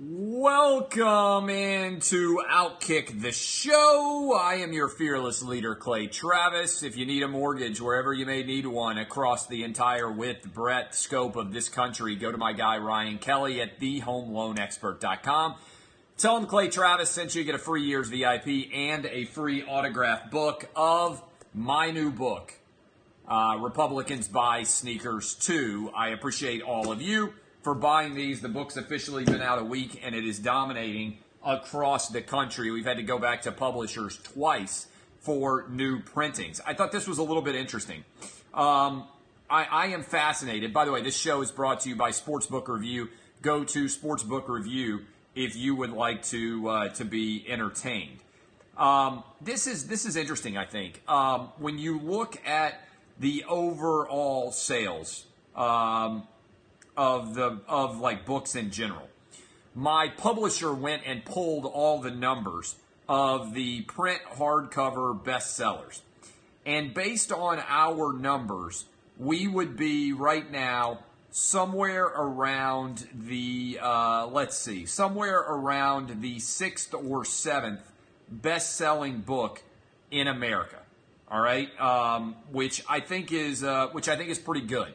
Welcome into Outkick the Show. I am your fearless leader, Clay Travis. If you need a mortgage, wherever you may need one, across the entire width, breadth, scope of this country, go to my guy Ryan Kelly at thehomeloanexpert.com. Tell him Clay Travis sent you. Get a free year's VIP and a free autographed book of my new book, Republicans Buy Sneakers Too. I appreciate all of you for buying these. The book's officially been out a week, and it is dominating across the country. We've had to go back to publishers twice for new printings. I thought this was a little bit interesting. I am fascinated. By the way, this show is brought to you by Sportsbook Review. Go to Sportsbook Review if you would like to be entertained. This is interesting, I think. When you look at the overall sales of like books in general, my publisher went and pulled all the numbers of the print hardcover bestsellers, and based on our numbers, we would be right now somewhere around the somewhere around the 6th or 7th best-selling book in America. All right, which I think is pretty good.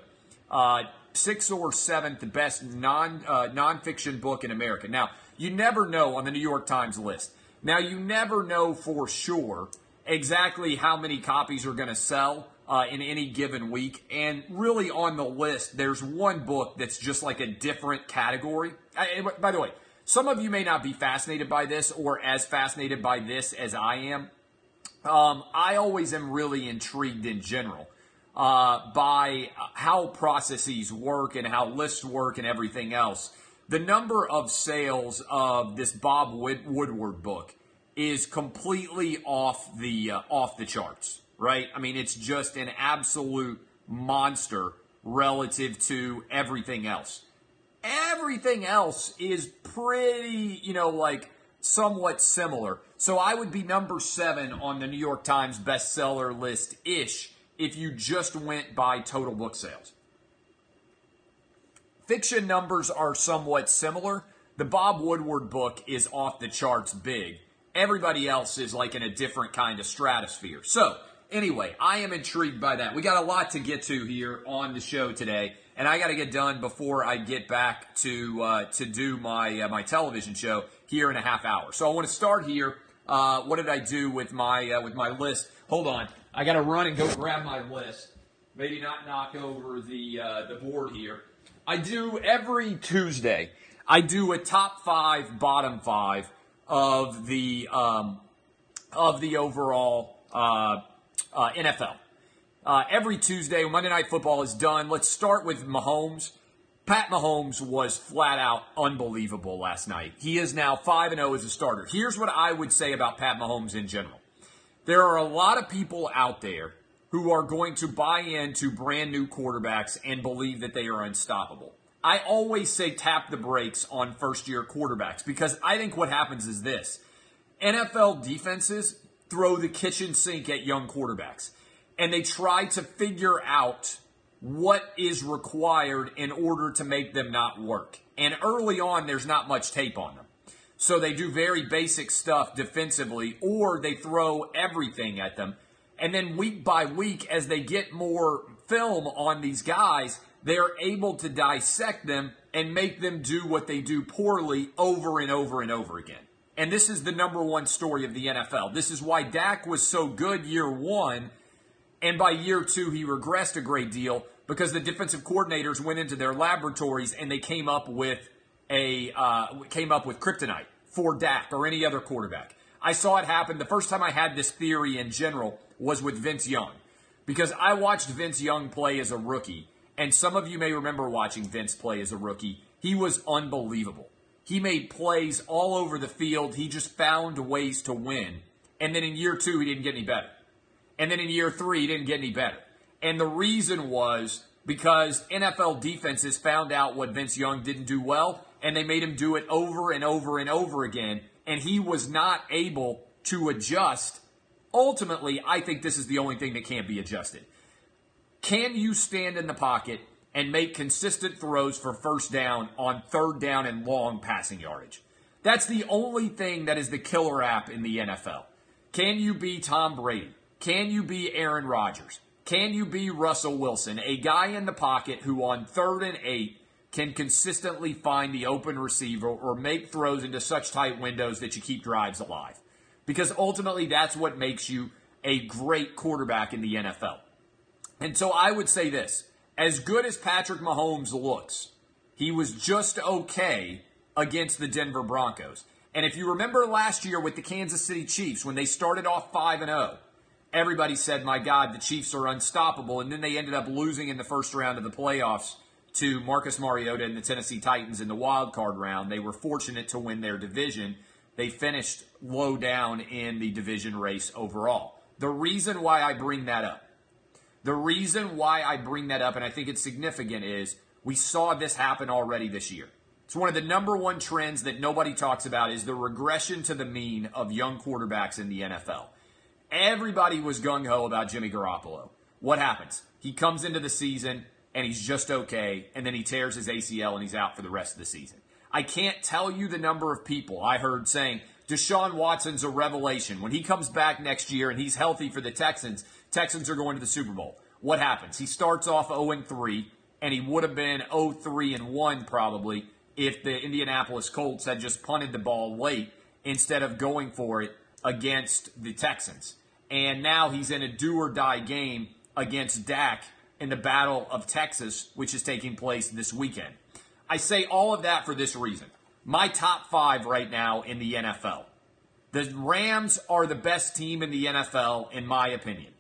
6th or 7th best nonfiction book in America. Now, you never know on the New York Times list. Now, you never know for sure exactly how many copies are going to sell in any given week. And really on the list, there's one book that's just like a different category. By the way, some of you may not be fascinated by this or as fascinated by this as I am. I always am really intrigued in general by how processes work and how lists work and everything else. The number of sales of this Bob Woodward book is completely off the charts, right? I mean, it's just an absolute monster relative to everything else. Everything else is pretty, somewhat similar. So I would be number 7 on the New York Times bestseller list-ish if you just went by total book sales. Fiction numbers are somewhat similar. The Bob Woodward book is off the charts big. Everybody else is like in a different kind of stratosphere. So, anyway, I am intrigued by that. We got a lot to get to here on the show today, and I got to get done before I get back to do my television show here in a half hour. So I want to start here. What did I do with my list? Hold on. I got to run and go grab my list. Maybe not knock over the board here. I do every Tuesday. I do a top 5, bottom 5 of the overall NFL. Every Tuesday, Monday Night Football is done. Let's start with Mahomes. Pat Mahomes was flat out unbelievable last night. He is now 5-0 as a starter. Here's what I would say about Pat Mahomes in general. There are a lot of people out there who are going to buy into brand new quarterbacks and believe that they are unstoppable. I always say tap the brakes on first-year quarterbacks because I think what happens is this. NFL defenses throw the kitchen sink at young quarterbacks, and they try to figure out what is required in order to make them not work. And early on, there's not much tape on them. So they do very basic stuff defensively, or they throw everything at them. And then week by week, as they get more film on these guys, they're able to dissect them and make them do what they do poorly over and over and over again. And this is the number one story of the NFL. This is why Dak was so good year 1, and by year 2 he regressed a great deal because the defensive coordinators went into their laboratories and they came up with kryptonite for Dak or any other quarterback. I saw it happen. The first time I had this theory in general was with Vince Young, because I watched Vince Young play as a rookie, and some of you may remember watching Vince play as a rookie. He was unbelievable. He made plays all over the field. He just found ways to win. And then in year 2, he didn't get any better. And then in year 3, he didn't get any better. And the reason was because NFL defenses found out what Vince Young didn't do well, and they made him do it over and over and over again, and he was not able to adjust. Ultimately, I think this is the only thing that can't be adjusted. Can you stand in the pocket and make consistent throws for first down on third down and long passing yardage. That's the only thing that is the killer app in the NFL. Can you be Tom Brady? Can you be Aaron Rodgers? Can you be Russell Wilson, a guy in the pocket who on 3rd and 8 can consistently find the open receiver or make throws into such tight windows that you keep drives alive? Because ultimately that's what makes you a great quarterback in the NFL. And so I would say this, as good as Patrick Mahomes looks, he was just okay against the Denver Broncos. And if you remember last year with the Kansas City Chiefs, when they started off 5-0, everybody said, my God, the Chiefs are unstoppable. And then they ended up losing in the first round of the playoffs to Marcus Mariota and the Tennessee Titans in the wild card round. They were fortunate to win their division. They finished low down in the division race overall. The reason why I bring that up, and I think it's significant, is we saw this happen already this year. It's one of the number one trends that nobody talks about is the regression to the mean of young quarterbacks in the NFL. Everybody was gung-ho about Jimmy Garoppolo. What happens? He comes into the season and he's just okay, and then he tears his ACL and he's out for the rest of the season. I can't tell you the number of people I heard saying, Deshaun Watson's a revelation. When he comes back next year and he's healthy for the Texans, Texans are going to the Super Bowl. What happens? He starts off 0-3, and he would have been 0-3-1 probably if the Indianapolis Colts had just punted the ball late instead of going for it against the Texans. And now he's in a do-or-die game against Dak in the Battle of Texas, which is taking place this weekend. I say all of that for this reason. My top 5 right now in the NFL. The Rams are the best team in the NFL, in my opinion.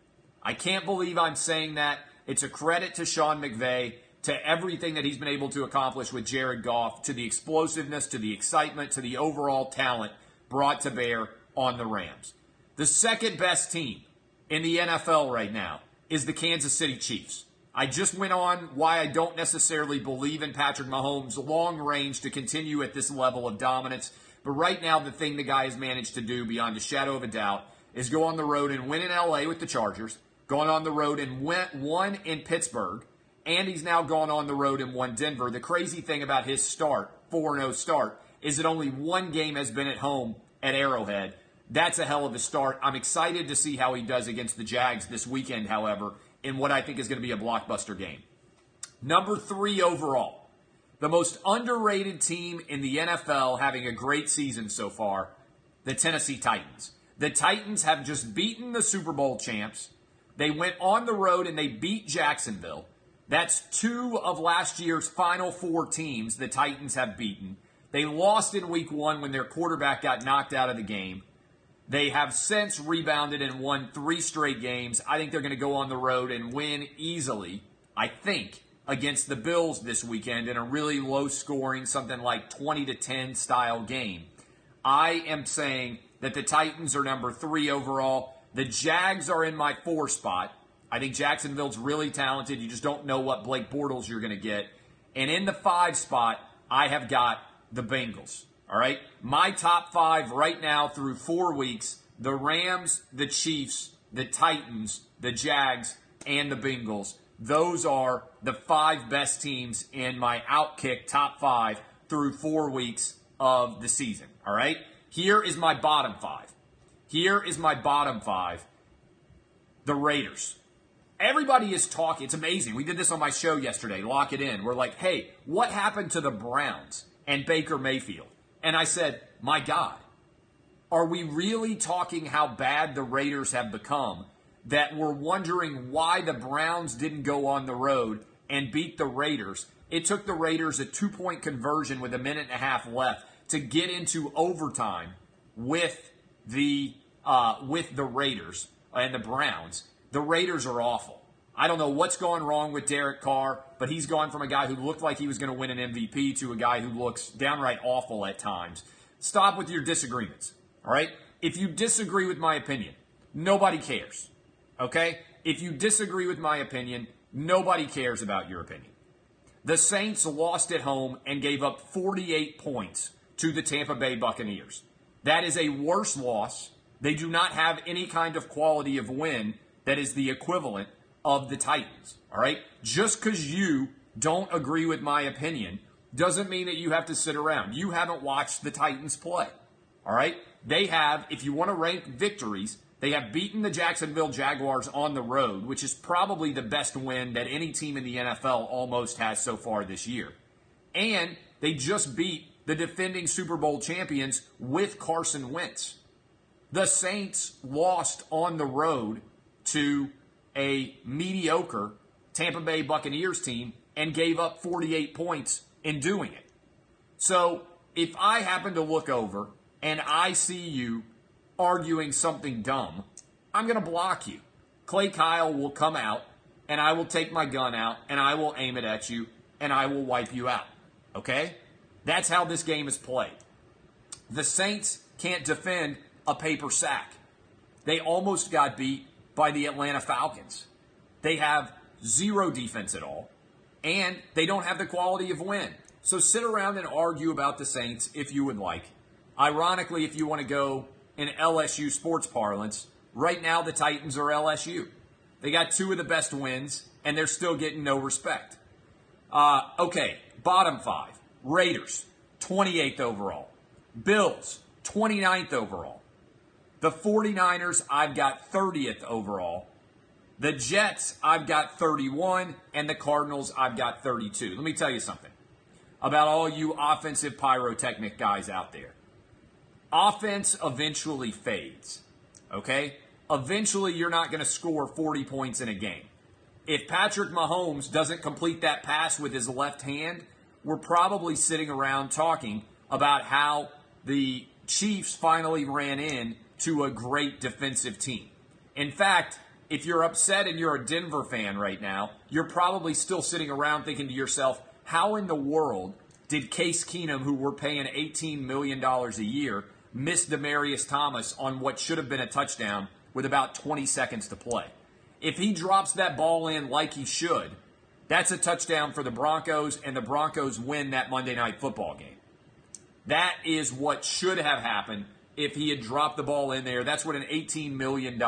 I can't believe I'm saying that. It's a credit to Sean McVay, to everything that he's been able to accomplish with Jared Goff, to the explosiveness, to the excitement, to the overall talent brought to bear on the Rams. The second best team in the NFL right now is the Kansas City Chiefs. I just went on why I don't necessarily believe in Patrick Mahomes' long range to continue at this level of dominance. But right now, the thing the guy has managed to do beyond a shadow of a doubt is go on the road and win in LA with the Chargers, gone on the road and won in Pittsburgh, and he's now gone on the road and won Denver. The crazy thing about his start, 4-0 start, is that only one game has been at home at Arrowhead. That's a hell of a start. I'm excited to see how he does against the Jags this weekend, however, in what I think is going to be a blockbuster game. Number 3 overall, the most underrated team in the NFL having a great season so far, the Tennessee Titans. The Titans have just beaten the Super Bowl champs. They went on the road and they beat Jacksonville. That's 2 of last year's final 4 teams the Titans have beaten. They lost in week 1 when their quarterback got knocked out of the game. They have since rebounded and won 3 straight games. I think they're going to go on the road and win easily, I think, against the Bills this weekend in a really low-scoring, something like 20-10 style game. I am saying that the Titans are number 3 overall. The Jags are in my 4 spot. I think Jacksonville's really talented. You just don't know what Blake Bortles you're going to get. And in the 5 spot, I have got the Bengals. All right? My top 5 right now through 4 weeks, the Rams, the Chiefs, the Titans, the Jags, and the Bengals. Those are the 5 best teams in my Outkick top 5 through 4 weeks of the season. All right? Here is my bottom 5. The Raiders. Everybody is talking. It's amazing. We did this on my show yesterday. Lock it in. We're like, hey, what happened to the Browns and Baker Mayfield? And I said, my God, are we really talking how bad the Raiders have become that we're wondering why the Browns didn't go on the road and beat the Raiders? It took the Raiders a 2-point conversion with a minute and a half left to get into overtime with the Raiders and the Browns. The Raiders are awful. I don't know what's going wrong with Derek Carr, but he's gone from a guy who looked like he was going to win an MVP to a guy who looks downright awful at times. Stop with your disagreements, all right? If you disagree with my opinion, nobody cares, okay? If you disagree with my opinion, nobody cares about your opinion. The Saints lost at home and gave up 48 points to the Tampa Bay Buccaneers. That is a worse loss. They do not have any kind of quality of win that is the equivalent of the Titans, all right? Just because you don't agree with my opinion, doesn't mean that you have to sit around. You haven't watched the Titans play. All right? They have, if you want to rank victories, they have beaten the Jacksonville Jaguars on the road, which is probably the best win that any team in the NFL almost has so far this year. And they just beat the defending Super Bowl champions with Carson Wentz. The Saints lost on the road to a mediocre Tampa Bay Buccaneers team and gave up 48 points in doing it. So if I happen to look over and I see you arguing something dumb, I'm going to block you. Clay Kyle will come out, and I will take my gun out, and I will aim it at you, and I will wipe you out. Okay? That's how this game is played. The Saints can't defend a paper sack. They almost got beat by the Atlanta Falcons. They have zero defense at all, and they don't have the quality of win. So sit around and argue about the Saints if you would like. Ironically, if you want to go in LSU sports parlance, right now the Titans are LSU. They got two of the best wins, and they're still getting no respect. Okay, bottom five. Raiders, 28th overall. Bills, 29th overall. The 49ers, I've got 30th overall. The Jets, I've got 31, and the Cardinals, I've got 32. Let me tell you something about all you offensive pyrotechnic guys out there. Offense eventually fades, okay? Eventually, you're not going to score 40 points in a game. If Patrick Mahomes doesn't complete that pass with his left hand, we're probably sitting around talking about how the Chiefs finally ran in to a great defensive team. In fact, if you're upset and you're a Denver fan right now, you're probably still sitting around thinking to yourself, how in the world did Case Keenum, who we're paying $18 million a year, miss Demaryius Thomas on what should have been a touchdown with about 20 seconds to play? If he drops that ball in like he should, that's a touchdown for the Broncos, and the Broncos win that Monday Night Football game. That is what should have happened if he had dropped the ball in there. That's what an $18 million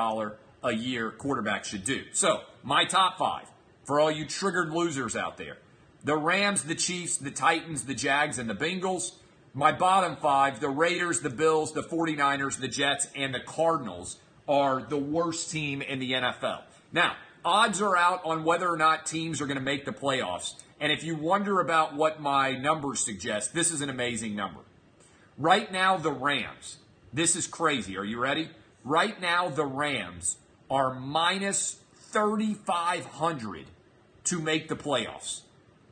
a year quarterback should do. So, my top five, for all you triggered losers out there: the Rams, the Chiefs, the Titans, the Jags, and the Bengals. My bottom five, the Raiders, the Bills, the 49ers, the Jets, and the Cardinals, are the worst team in the NFL. Now, odds are out on whether or not teams are going to make the playoffs. And if you wonder about what my numbers suggest, this is an amazing number. Right now, the Rams, this is crazy. Are you ready? Right now, the Rams are minus 3,500 to make the playoffs.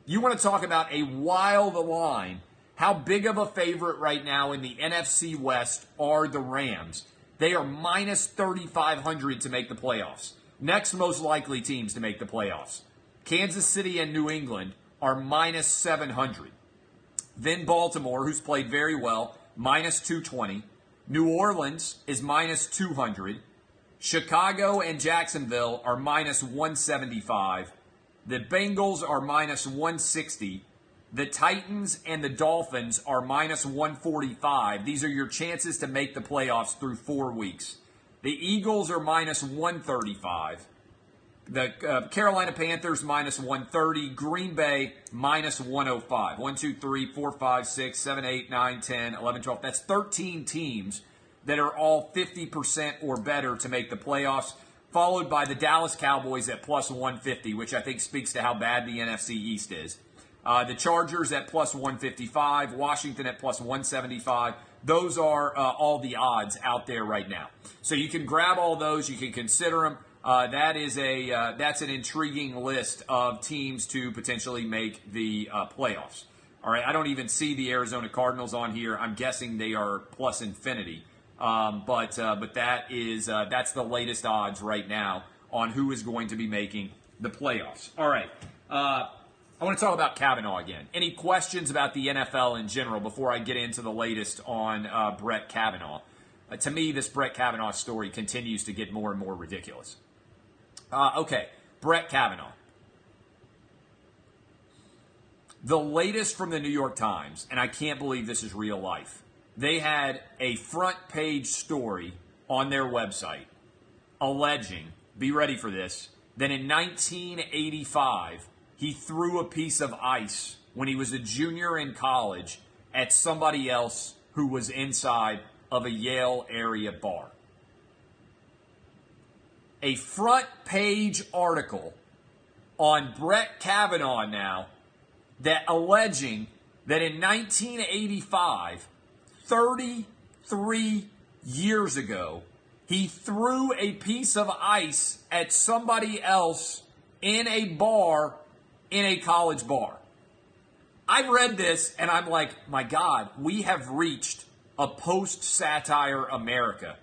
You want to talk about a wild line. How big of a favorite right now in the NFC West are the Rams? They are minus 3,500 to make the playoffs. Next most likely teams to make the playoffs: Kansas City and New England are minus 700. Then Baltimore, who's played very well, minus 220. New Orleans is minus 200. Chicago and Jacksonville are minus 175. The Bengals are minus 160. The Titans and the Dolphins are minus 145. These are your chances to make the playoffs through 4 weeks. The Eagles are minus 135. The Carolina Panthers minus 130. Green Bay minus 105. 1, 2, 3, 4, 5, 6, 7, 8, 9, 10, 11, 12. That's 13 teams that are all 50% or better to make the playoffs, followed by the Dallas Cowboys at plus 150, which I think speaks to how bad the NFC East is. The Chargers at plus 155, Washington at plus 175. Those are all the odds out there right now. So you can grab all those. You can consider them. That's an intriguing list of teams to potentially make the playoffs. All right, I don't even see the Arizona Cardinals on here. I'm guessing they are plus infinity. But that's the latest odds right now on who is going to be making the playoffs. All right. I want to talk about Kavanaugh again. Any questions about the NFL in general before I get into the latest on Brett Kavanaugh? To me, this Brett Kavanaugh story continues to get more and more ridiculous. Okay, Brett Kavanaugh. The latest from the New York Times, and I can't believe this is real life. They had a front page story on their website alleging, be ready for this, that in 1985, he threw a piece of ice when he was a junior in college at somebody else who was inside of a Yale area bar. A front page article on Brett Kavanaugh now that alleging that in 1985, 33 years ago, he threw a piece of ice at somebody else in a bar, in a college bar. I read this and I'm like, my God, we have reached a post-satire America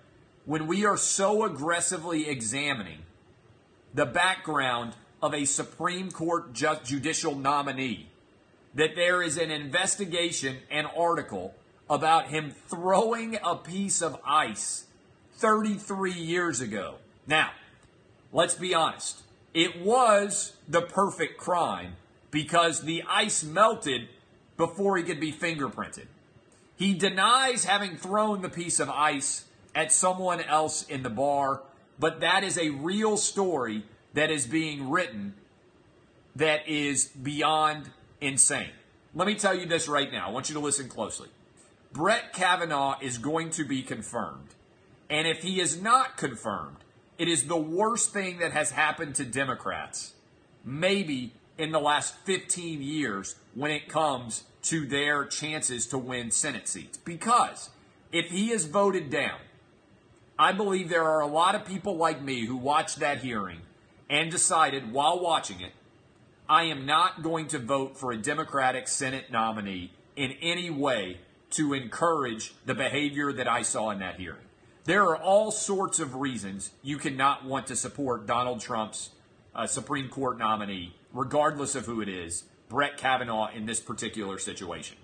when we are so aggressively examining the background of a Supreme Court judicial nominee that there is an investigation and article about him throwing a piece of ice 33 years ago. Now, let's be honest. It was the perfect crime because the ice melted before he could be fingerprinted. He denies having thrown the piece of ice at someone else in the bar, but that is a real story that is being written that is beyond insane. Let me tell you this right now. I want you to listen closely. Brett Kavanaugh is going to be confirmed. And if he is not confirmed, it is the worst thing that has happened to Democrats, maybe in the last 15 years when it comes to their chances to win Senate seats. Because if he is voted down, I believe there are a lot of people like me who watched that hearing and decided while watching it, I am not going to vote for a Democratic Senate nominee in any way to encourage the behavior that I saw in that hearing. There are all sorts of reasons you cannot want to support Donald Trump's Supreme Court nominee, regardless of who it is, Brett Kavanaugh in this particular situation.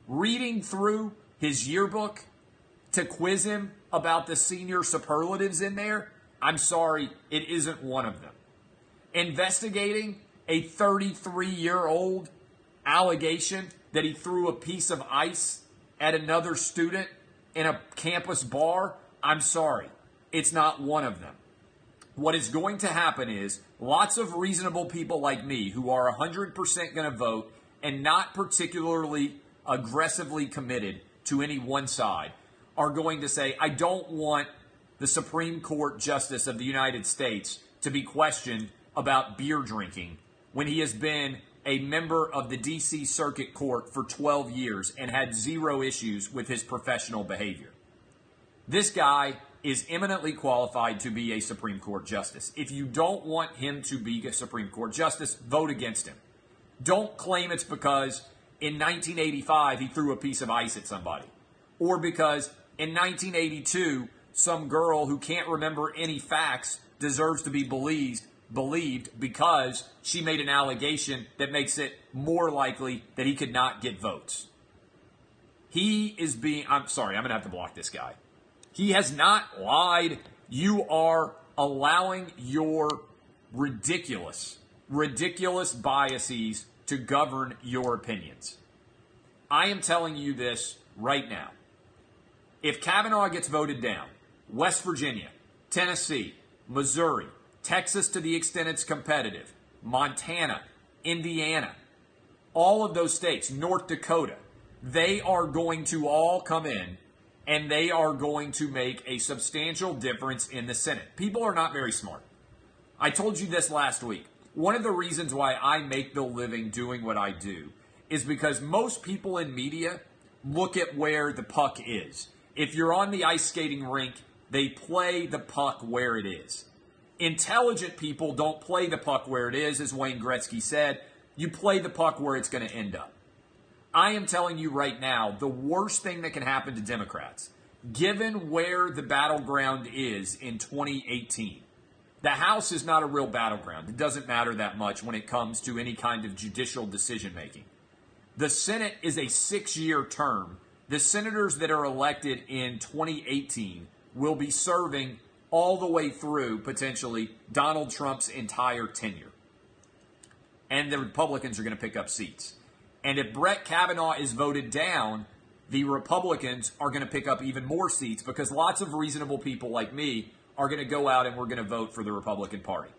Reading through his yearbook to quiz him about the senior superlatives in there, I'm sorry, it isn't one of them. Investigating a 33-year-old allegation that he threw a piece of ice at another student in a campus bar, I'm sorry, it's not one of them. What is going to happen is lots of reasonable people like me who are 100% going to vote and not particularly aggressively committed to any one side are going to say, I don't want the Supreme Court Justice of the United States to be questioned about beer drinking when he has been a member of the D.C. Circuit Court for 12 years and had zero issues with his professional behavior. This guy is eminently qualified to be a Supreme Court Justice. If you don't want him to be a Supreme Court Justice, vote against him. Don't claim it's because in 1985 he threw a piece of ice at somebody, or because in 1982 some girl who can't remember any facts deserves to be believed because she made an allegation that makes it more likely that he could not get votes. I'm sorry, I'm going to have to block this guy. He has not lied. You are allowing your ridiculous biases to govern your opinions. I am telling you this right now. If Kavanaugh gets voted down, West Virginia, Tennessee, Missouri, Texas to the extent it's competitive, Montana, Indiana, all of those states, North Dakota, they are going to all come in and they are going to make a substantial difference in the Senate. People are not very smart. I told you this last week. One of the reasons why I make the living doing what I do is because most people in media look at where the puck is. If you're on the ice skating rink, they play the puck where it is. Intelligent people don't play the puck where it is, as Wayne Gretzky said. You play the puck where it's going to end up. I am telling you right now, the worst thing that can happen to Democrats, given where the battleground is in 2018, the House is not a real battleground. It doesn't matter that much when it comes to any kind of judicial decision-making. The Senate is a 6-year term. The senators that are elected in 2018 will be serving all the way through, potentially, Donald Trump's entire tenure. And the Republicans are going to pick up seats. And if Brett Kavanaugh is voted down, the Republicans are going to pick up even more seats because lots of reasonable people like me are going to go out and we're going to vote for the Republican Party.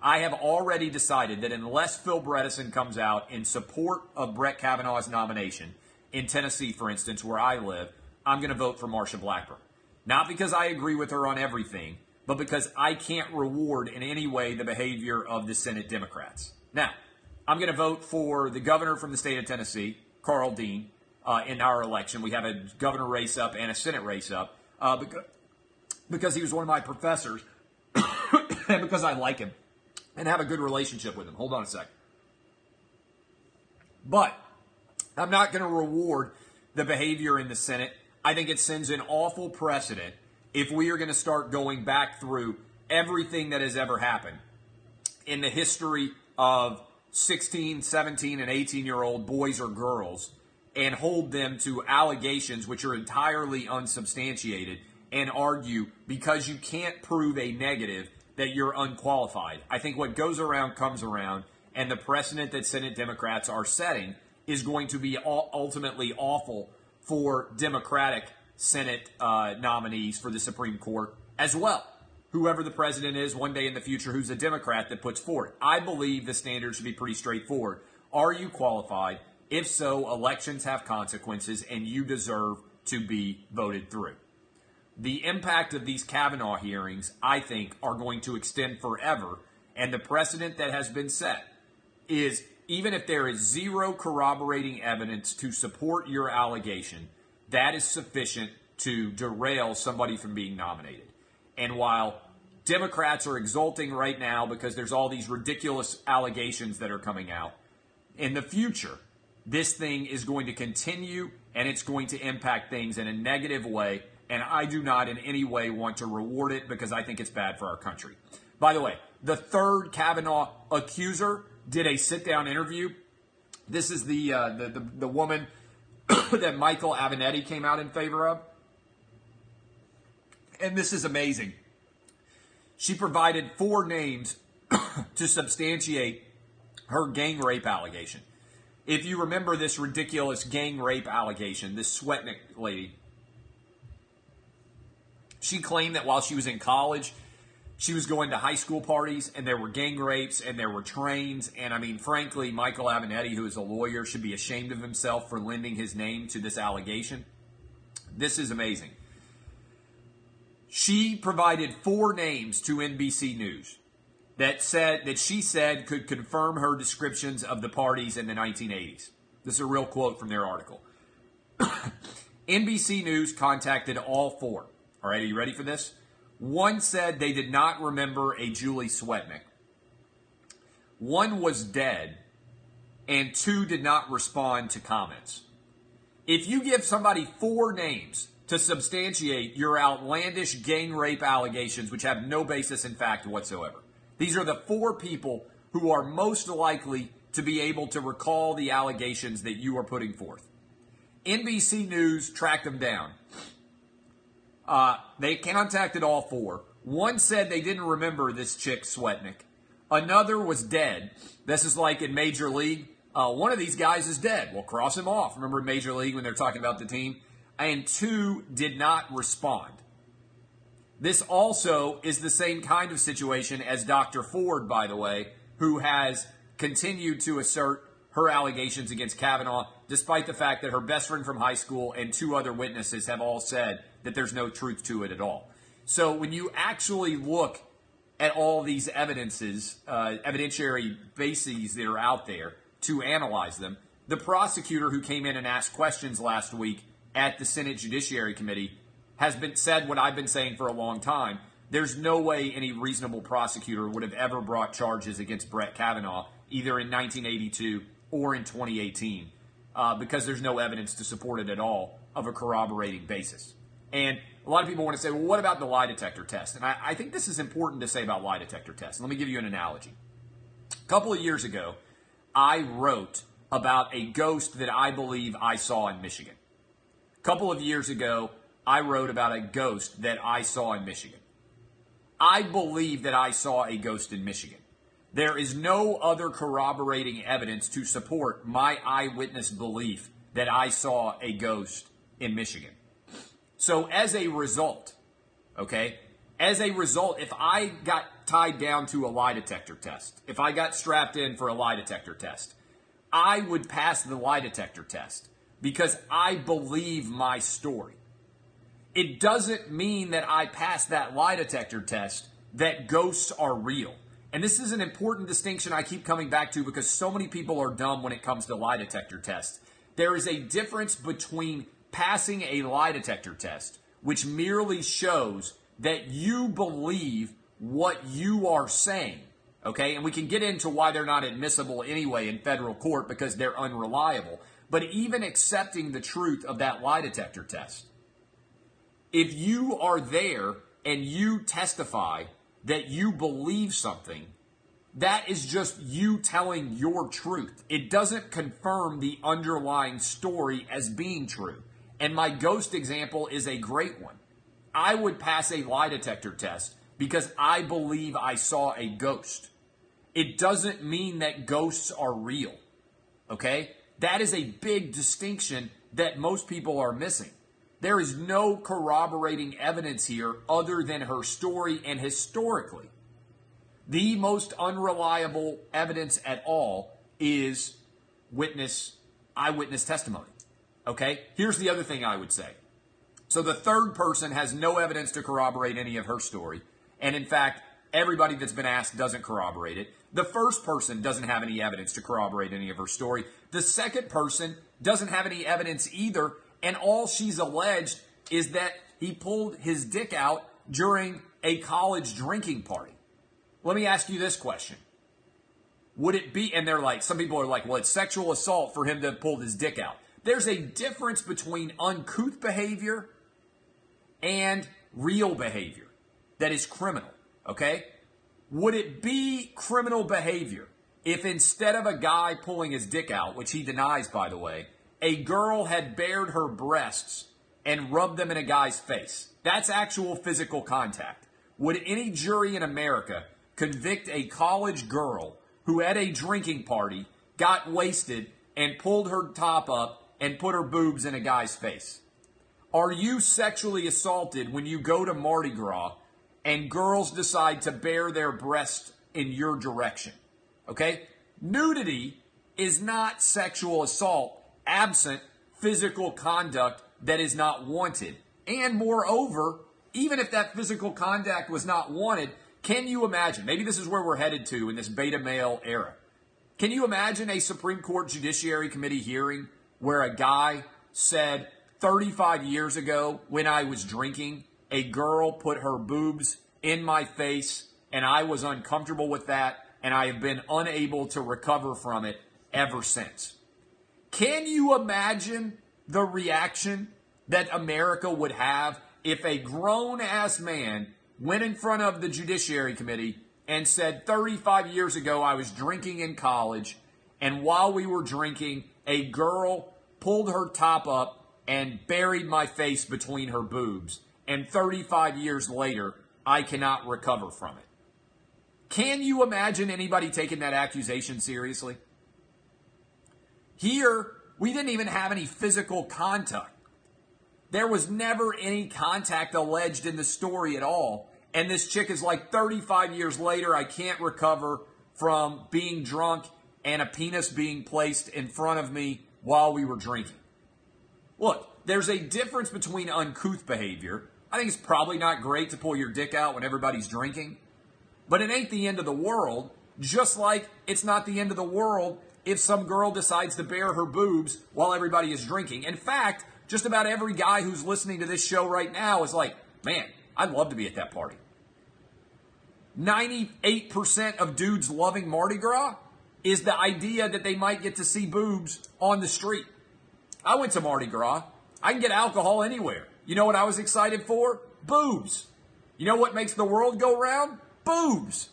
I have already decided that unless Phil Bredesen comes out in support of Brett Kavanaugh's nomination, in Tennessee, for instance, where I live, I'm going to vote for Marsha Blackburn. Not because I agree with her on everything, but because I can't reward in any way the behavior of the Senate Democrats. Now, I'm going to vote for the governor from the state of Tennessee, Carl Dean, in our election. We have a governor race up and a Senate race up because he was one of my professors and because I like him and have a good relationship with him. Hold on a sec. But I'm not going to reward the behavior in the Senate. I think it sends an awful precedent if we are going to start going back through everything that has ever happened in the history of 16, 17, and 18-year-old boys or girls and hold them to allegations which are entirely unsubstantiated and argue because you can't prove a negative that you're unqualified. I think what goes around comes around, and the precedent that Senate Democrats are setting is going to be ultimately awful for Democratic Senate nominees for the Supreme Court as well. Whoever the president is one day in the future who's a Democrat that puts forward. I believe the standard should be pretty straightforward. Are you qualified? If so, elections have consequences, and you deserve to be voted through. The impact of these Kavanaugh hearings, I think, are going to extend forever, and the precedent that has been set is even if there is zero corroborating evidence to support your allegation, that is sufficient to derail somebody from being nominated. And while Democrats are exulting right now because there's all these ridiculous allegations that are coming out, in the future, this thing is going to continue and it's going to impact things in a negative way. And I do not in any way want to reward it because I think it's bad for our country. By the way, the third Kavanaugh accuser did a sit-down interview. This is the woman that Michael Avenatti came out in favor of. And this is amazing. She provided 4 names to substantiate her gang rape allegation. If you remember this ridiculous gang rape allegation, this Swetnick lady, she claimed that while she was in college, she was going to high school parties and there were gang rapes and there were trains. And I mean, frankly, Michael Avenatti, who is a lawyer, should be ashamed of himself for lending his name to this allegation. This is amazing. She provided 4 names to NBC News that she said could confirm her descriptions of the parties in the 1980s. This is a real quote from their article. NBC News contacted all 4. All right, are you ready for this? 1 said they did not remember a Julie Swetnick. 1 was dead, and 2 did not respond to comments. If you give somebody 4 names to substantiate your outlandish gang rape allegations, which have no basis in fact whatsoever, these are the 4 people who are most likely to be able to recall the allegations that you are putting forth. NBC News tracked them down. They contacted all 4. 1 said they didn't remember this chick, Swetnick. Another was dead. This is like in Major League. One of these guys is dead. Well, cross him off. Remember Major League when they're talking about the team? And 2 did not respond. This also is the same kind of situation as Dr. Ford, by the way, who has continued to assert her allegations against Kavanaugh, despite the fact that her best friend from high school and 2 other witnesses have all said that there's no truth to it at all. So when you actually look at all these evidentiary bases that are out there to analyze them, the prosecutor who came in and asked questions last week at the Senate Judiciary Committee has said what I've been saying for a long time. There's no way any reasonable prosecutor would have ever brought charges against Brett Kavanaugh, either in 1982 or in 2018, because there's no evidence to support it at all of a corroborating basis. And a lot of people want to say, well, what about the lie detector test? And I think this is important to say about lie detector tests. Let me give you an analogy. A couple of years ago, I wrote about a ghost that I believe I saw in Michigan. A couple of years ago, I wrote about a ghost that I saw in Michigan. I believe that I saw a ghost in Michigan. There is no other corroborating evidence to support my eyewitness belief that I saw a ghost in Michigan. So as a result, okay, As a result, if I got tied down to a lie detector test, if I got strapped in for a lie detector test, I would pass the lie detector test because I believe my story. It doesn't mean that I pass that lie detector test that ghosts are real. And this is an important distinction I keep coming back to because so many people are dumb when it comes to lie detector tests. There is a difference between passing a lie detector test, which merely shows that you believe what you are saying, okay? And we can get into why they're not admissible anyway in federal court because they're unreliable. But even accepting the truth of that lie detector test, if you are there and you testify that you believe something, that is just you telling your truth. It doesn't confirm the underlying story as being true. And my ghost example is a great one. I would pass a lie detector test because I believe I saw a ghost. It doesn't mean that ghosts are real, okay? That is a big distinction that most people are missing. There is no corroborating evidence here other than her story, and historically, the most unreliable evidence at all is eyewitness testimony, okay? Here's the other thing I would say. So the third person has no evidence to corroborate any of her story. And in fact, everybody that's been asked doesn't corroborate it. The first person doesn't have any evidence to corroborate any of her story. The second person doesn't have any evidence either. And all she's alleged is that he pulled his dick out during a college drinking party. Let me ask you this question. Would it be, and they're like, some people are like, well, it's sexual assault for him to have pulled his dick out. There's a difference between uncouth behavior and real behavior that is criminal, okay? Would it be criminal behavior if instead of a guy pulling his dick out, which he denies, by the way, a girl had bared her breasts and rubbed them in a guy's face? That's actual physical contact. Would any jury in America convict a college girl who at a drinking party got wasted and pulled her top up and put her boobs in a guy's face? Are you sexually assaulted when you go to Mardi Gras and girls decide to bare their breasts in your direction? Okay? Nudity is not sexual assault absent physical conduct that is not wanted. And moreover, even if that physical contact was not wanted, can you imagine, maybe this is where we're headed to in this beta male era. Can you imagine a Supreme Court Judiciary Committee hearing where a guy said, 35 years ago when I was drinking, a girl put her boobs in my face and I was uncomfortable with that and I have been unable to recover from it ever since? Can you imagine the reaction that America would have if a grown-ass man went in front of the Judiciary Committee and said, 35 years ago I was drinking in college, and while we were drinking, a girl pulled her top up and buried my face between her boobs, and 35 years later, I cannot recover from it? Can you imagine anybody taking that accusation seriously? Here, we didn't even have any physical contact. There was never any contact alleged in the story at all. And this chick is like, 35 years later, I can't recover from being drunk and a penis being placed in front of me while we were drinking. Look, there's a difference between uncouth behavior. I think it's probably not great to pull your dick out when everybody's drinking. But it ain't the end of the world, just like it's not the end of the world if some girl decides to bare her boobs while everybody is drinking. In fact, just about every guy who's listening to this show right now is like, man, I'd love to be at that party. 98% of dudes loving Mardi Gras is the idea that they might get to see boobs on the street. I went to Mardi Gras. I can get alcohol anywhere. You know what I was excited for? Boobs. You know what makes the world go round? Boobs.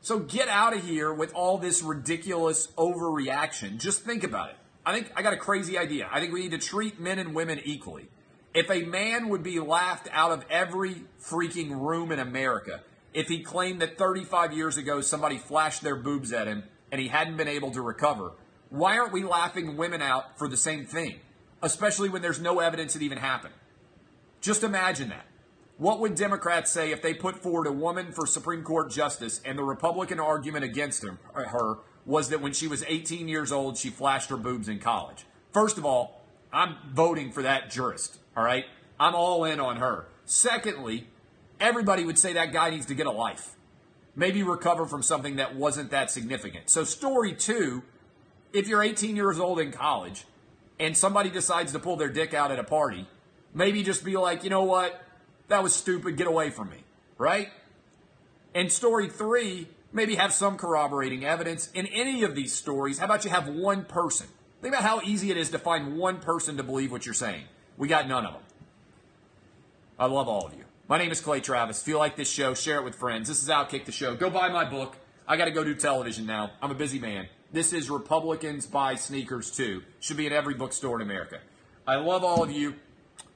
So get out of here with all this ridiculous overreaction. Just think about it. I got a crazy idea. I think we need to treat men and women equally. If a man would be laughed out of every freaking room in America if he claimed that 35 years ago somebody flashed their boobs at him and he hadn't been able to recover, why aren't we laughing women out for the same thing? Especially when there's no evidence it even happened. Just imagine that. What would Democrats say if they put forward a woman for Supreme Court justice and the Republican argument against her was that when she was 18 years old, she flashed her boobs in college? First of all, I'm voting for that jurist, all right? I'm all in on her. Secondly, everybody would say that guy needs to get a life. Maybe recover from something that wasn't that significant. So story 2, if you're 18 years old in college and somebody decides to pull their dick out at a party, maybe just be like, you know what? That was stupid. Get away from me, right? And story 3, maybe have some corroborating evidence. In any of these stories, how about you have one person? Think about how easy it is to find one person to believe what you're saying. We got none of them. I love all of you. My name is Clay Travis. If you like this show, share it with friends. This is Outkick the Show. Go buy my book. I got to go do television now. I'm a busy man. This is Republicans Buy Sneakers Too. Should be in every bookstore in America. I love all of you.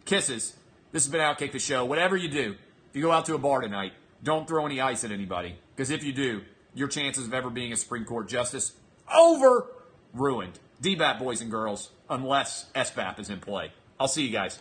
Kisses. This has been Outkick the Show. Whatever you do, if you go out to a bar tonight, don't throw any ice at anybody. Because if you do, your chances of ever being a Supreme Court justice, ruined. DBAP, boys and girls, unless SBAP is in play. I'll see you guys.